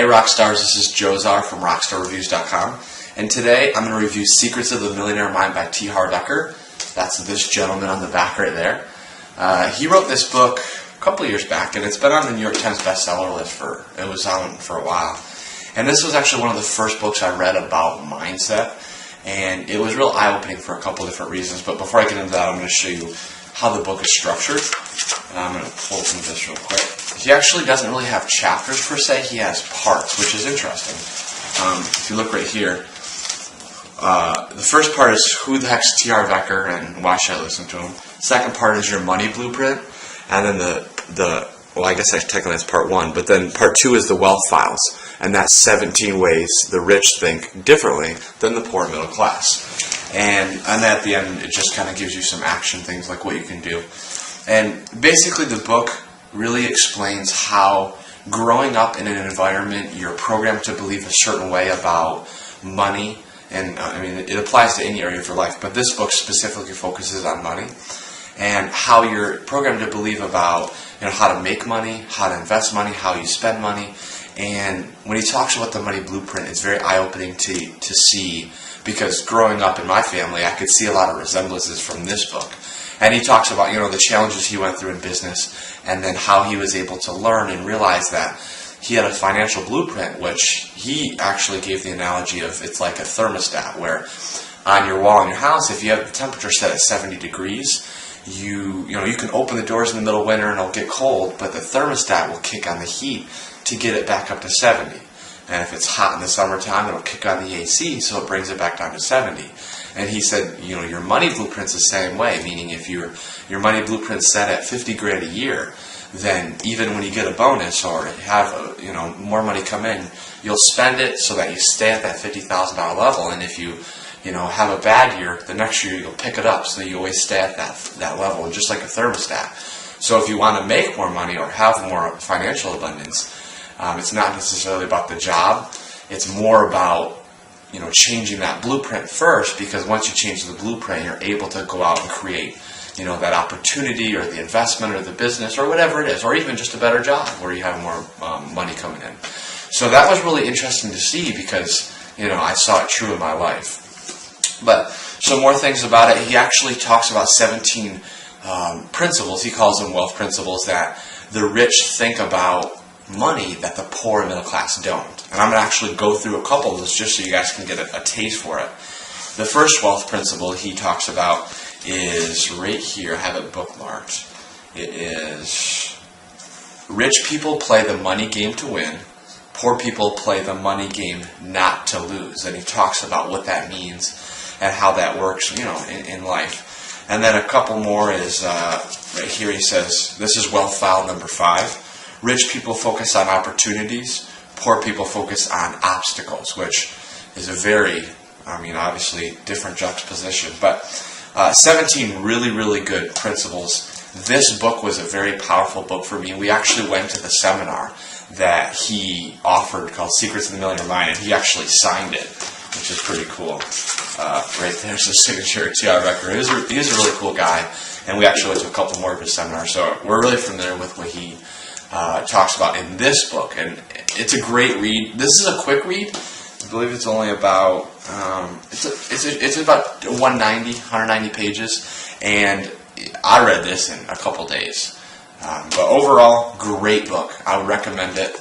Rockstars, this is Jozar from RockstarReviews.com, and today I'm going to review Secrets of the Millionaire Mind by T Harv Eker. That's this gentleman on the back right there. He wrote this book a couple years back, and it's been on the New York Times bestseller list it was on for a while. And this was actually one of the first books I read about mindset, and it was real eye-opening for a couple different reasons. But before I get into that, I'm going to show you how the book is structured. I'm going to pull from this real quick. He actually doesn't really have chapters per se. He has parts, which is interesting. If you look right here, the first part is who the heck's T Harv Eker and why should I listen to him. Second part is your money blueprint, and then well, I guess technically that's part one, but then part two is the wealth files, and that's 17 ways the rich think differently than the poor middle class. And at the end, it just kind of gives you some action things like what you can do. And basically the book really explains how growing up in an environment you're programmed to believe a certain way about money, and I mean it applies to any area of your life, but this book specifically focuses on money and how you're programmed to believe about how to make money, how to invest money, how you spend money. And when he talks about the money blueprint, it's very eye-opening to see, because growing up in my family, I could see a lot of resemblances from this book. And he talks about the challenges he went through in business, and then how he was able to learn and realize that he had a financial blueprint, which he actually gave the analogy of it's like a thermostat, where on your wall in your house, if you have the temperature set at 70 degrees, you can open the doors in the middle of winter and it'll get cold, but the thermostat will kick on the heat to get it back up to 70. And if it's hot in the summertime, it'll kick on the AC, so it brings it back down to 70. And he said, your money blueprint's the same way, meaning if your money blueprint's set at 50 grand a year, then even when you get a bonus or have more money come in, you'll spend it so that you stay at that $50,000 level. And if you have a bad year, the next year you'll pick it up, so you always stay at that level, and just like a thermostat. So if you want to make more money or have more financial abundance, it's not necessarily about the job. It's more about changing that blueprint first, because once you change the blueprint, you're able to go out and create that opportunity or the investment or the business or whatever it is, or even just a better job where you have more money coming in. So that was really interesting to see, because I saw it true in my life. But some more things about it. He actually talks about 17 principles. He calls them wealth principles that the rich think about money that the poor and middle class don't. And I'm going to actually go through a couple of those just so you guys can get a taste for it. The first wealth principle he talks about is right here. I have it bookmarked. It is: rich people play the money game to win. Poor people play the money game not to lose. And he talks about what that means and how that works, in life. And then a couple more is right here. He says, this is wealth file number 5. Rich people focus on opportunities. Poor people focus on obstacles, which is a very, obviously different juxtaposition. But 17 really, really good principles. This book was a very powerful book for me. We actually went to the seminar that he offered called Secrets of the Millionaire Mind, and he actually signed it, which is pretty cool. Right there's the signature of T Harv Eker. He's a really cool guy, and we actually went to a couple more of his seminars, so we're really familiar with what he talks about in this book, and it's a great read. This is a quick read. I believe it's only about it's about 190 pages, and I read this in a couple days. But overall, great book. I would recommend it.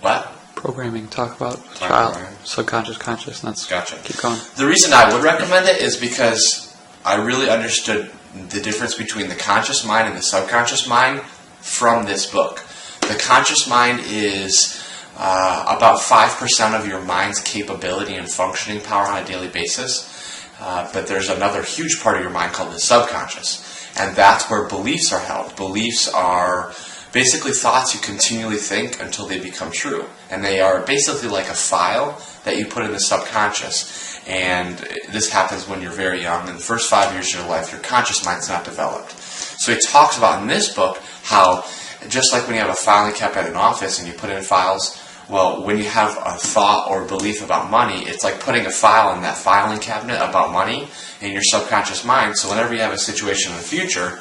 What? Programming. Talk about child, subconscious, conscious. Gotcha. Keep going. The reason I would recommend it is because I really understood the difference between the conscious mind and the subconscious mind from this book. The conscious mind is about 5% of your mind's capability and functioning power on a daily basis. But there's another huge part of your mind called the subconscious. And that's where beliefs are held. Beliefs are basically thoughts you continually think until they become true. And they are basically like a file that you put in the subconscious. And this happens when you're very young. In the first 5 years of your life, your conscious mind's not developed. So he talks about in this book how, just like when you have a filing cabinet in an office and you put in files, well, when you have a thought or belief about money, it's like putting a file in that filing cabinet about money in your subconscious mind. So whenever you have a situation in the future,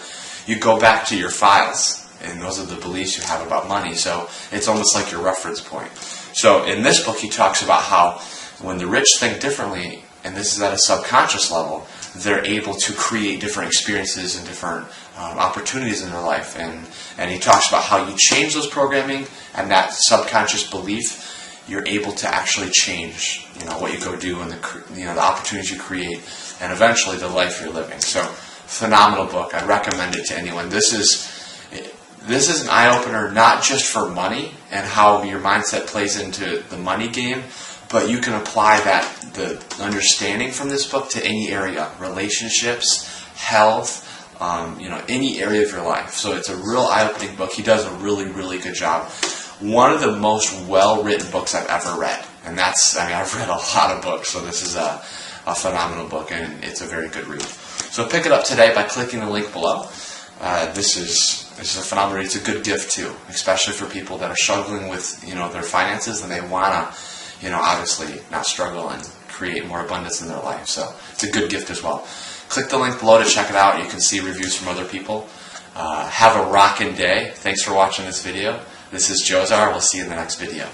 you go back to your files and those are the beliefs you have about money. So it's almost like your reference point. So in this book, he talks about how when the rich think differently, and this is at a subconscious level, they're able to create different experiences and different opportunities in their life. And he talks about how you change those programming and that subconscious belief, you're able to actually change, what you go do and the opportunities you create, and eventually the life you're living. So, phenomenal book. I recommend it to anyone. This is an eye-opener not just for money and how your mindset plays into the money game, but you can apply the understanding from this book to any area, relationships, health, any area of your life. So it's a real eye-opening book. He does a really, really good job. One of the most well-written books I've ever read. And I've read a lot of books, so this is a phenomenal book, and it's a very good read. So pick it up today by clicking the link below. This is a phenomenal read. It's a good gift too, especially for people that are struggling with their finances and they want to obviously not struggle and create more abundance in their life. So it's a good gift as well. Click the link below to check it out. You can see reviews from other people. Have a rockin' day. Thanks for watching this video. This is Jozar. We'll see you in the next video.